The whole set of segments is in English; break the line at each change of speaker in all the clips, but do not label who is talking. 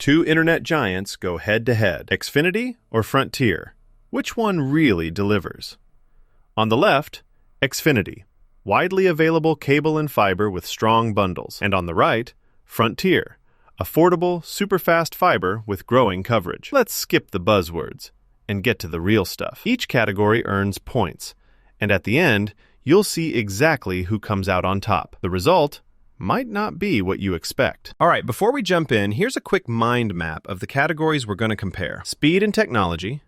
Two internet giants go head-to-head. Xfinity or Frontier? Which one really delivers? On the left, Xfinity, widely available cable and fiber with strong bundles. And on the right, Frontier, affordable, super-fast fiber with growing coverage. Let's skip the buzzwords and get to the real stuff. Each category earns points, and at the end, you'll see exactly who comes out on top. The result might not be what you expect. All right, before we jump in, here's a quick mind map of the categories we're going to compare. Speed and technology,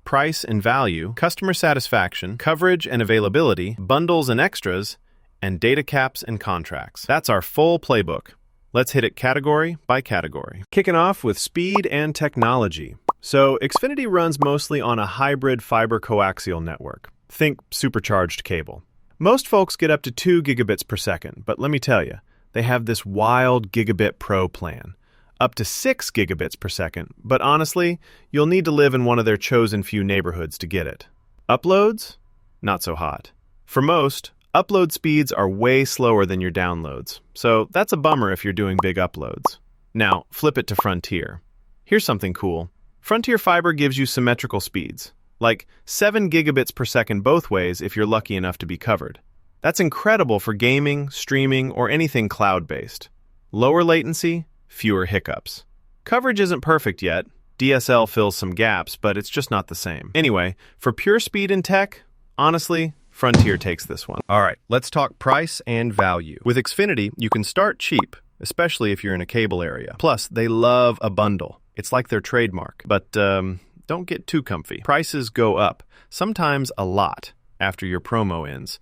price and value, customer satisfaction, coverage and availability, bundles and extras, and data caps and contracts. That's our full playbook. Let's hit it category by category. Kicking off with speed and technology. So Xfinity runs mostly on a hybrid fiber coaxial network. Think supercharged cable. Most folks get up to 2 gigabits per second, but let me tell you, they have this wild Gigabit Pro plan, up to 6 gigabits per second, but honestly, you'll need to live in one of their chosen few neighborhoods to get it. Uploads? Not so hot. For most, upload speeds are way slower than your downloads, so that's a bummer if you're doing big uploads. Now, flip it to Frontier. Here's something cool. Frontier Fiber gives you symmetrical speeds, like 7 gigabits per second both ways if you're lucky enough to be covered. That's incredible for gaming, streaming, or anything cloud-based. Lower latency, fewer hiccups. Coverage isn't perfect yet. DSL fills some gaps, but it's just not the same. Anyway, for pure speed and tech, honestly, Frontier takes this one. All right, let's talk price and value. With Xfinity, you can start cheap, especially if you're in a cable area. Plus, they love a bundle. It's like their trademark. But don't get too comfy. Prices go up, sometimes a lot, after your promo ends.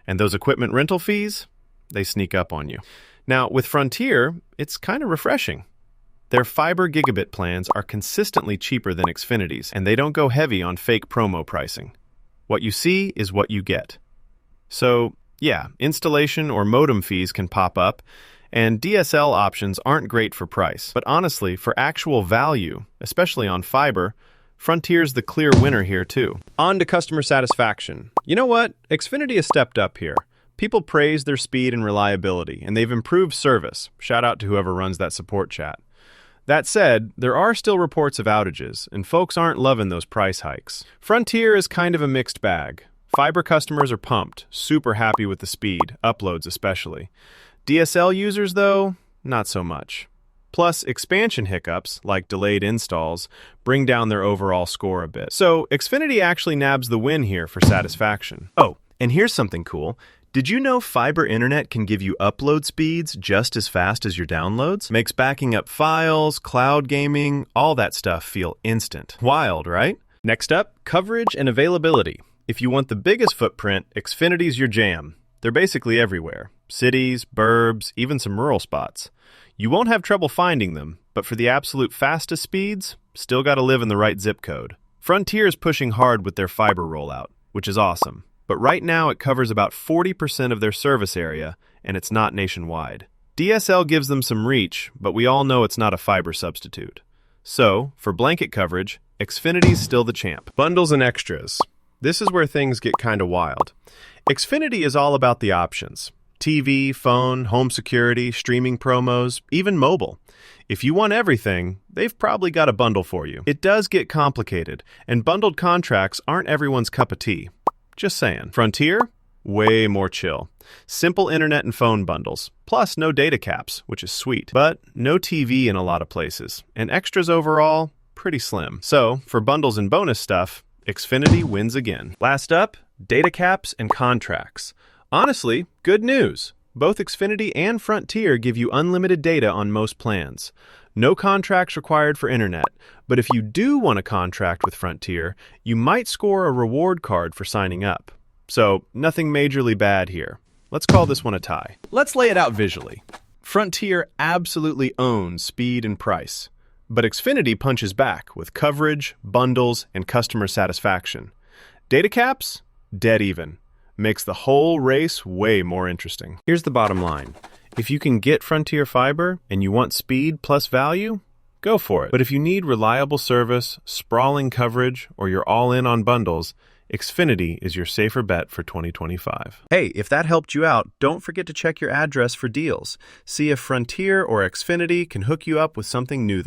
And those equipment rental fees, they sneak up on you. Now, with Frontier, it's kind of refreshing. Their fiber gigabit plans are consistently cheaper than Xfinity's, and they don't go heavy on fake promo pricing. What you see is what you get. So, yeah, installation or modem fees can pop up, and DSL options aren't great for price. But honestly, for actual value, especially on fiber, Frontier's the clear winner here, too. On to customer satisfaction. You know what? Xfinity has stepped up here. People praise their speed and reliability, and they've improved service. Shout out to whoever runs that support chat. That said, there are still reports of outages, and folks aren't loving those price hikes. Frontier is kind of a mixed bag. Fiber customers are pumped, super happy with the speed, uploads especially. DSL users, though, not so much. Plus, expansion hiccups, like delayed installs, bring down their overall score a bit. So, Xfinity actually nabs the win here for satisfaction. Oh, and here's something cool. Did you know fiber internet can give you upload speeds just as fast as your downloads? Makes backing up files, cloud gaming, all that stuff feel instant. Wild, right? Next up, coverage and availability. If you want the biggest footprint, Xfinity's your jam. They're basically everywhere. Cities, burbs, even some rural spots. You won't have trouble finding them, but for the absolute fastest speeds, still gotta live in the right zip code. Frontier's pushing hard with their fiber rollout, which is awesome. But right now it covers about 40% of their service area, and it's not nationwide. DSL gives them some reach, but we all know it's not a fiber substitute. So, for blanket coverage, Xfinity's still the champ. Bundles and extras. This is where things get kinda wild. Xfinity is all about the options. TV, phone, home security, streaming promos, even mobile. If you want everything, they've probably got a bundle for you. It does get complicated, and bundled contracts aren't everyone's cup of tea. Just saying. Frontier? Way more chill. Simple internet and phone bundles, plus no data caps, which is sweet. But no TV in a lot of places, and extras overall, pretty slim. So, for bundles and bonus stuff, Xfinity wins again. Last up, data caps and contracts. Honestly, good news. Both Xfinity and Frontier give you unlimited data on most plans. No contracts required for internet, but if you do want a contract with Frontier, you might score a reward card for signing up. So, nothing majorly bad here. Let's call this one a tie. Let's lay it out visually. Frontier absolutely owns speed and price, but Xfinity punches back with coverage, bundles, and customer satisfaction. Data caps? Dead even. Makes the whole race way more interesting. Here's the bottom line. If you can get Frontier Fiber and you want speed plus value, go for it. But if you need reliable service, sprawling coverage, or you're all in on bundles, Xfinity is your safer bet for 2025. Hey, if that helped you out, don't forget to check your address for deals. See if Frontier or Xfinity can hook you up with something new.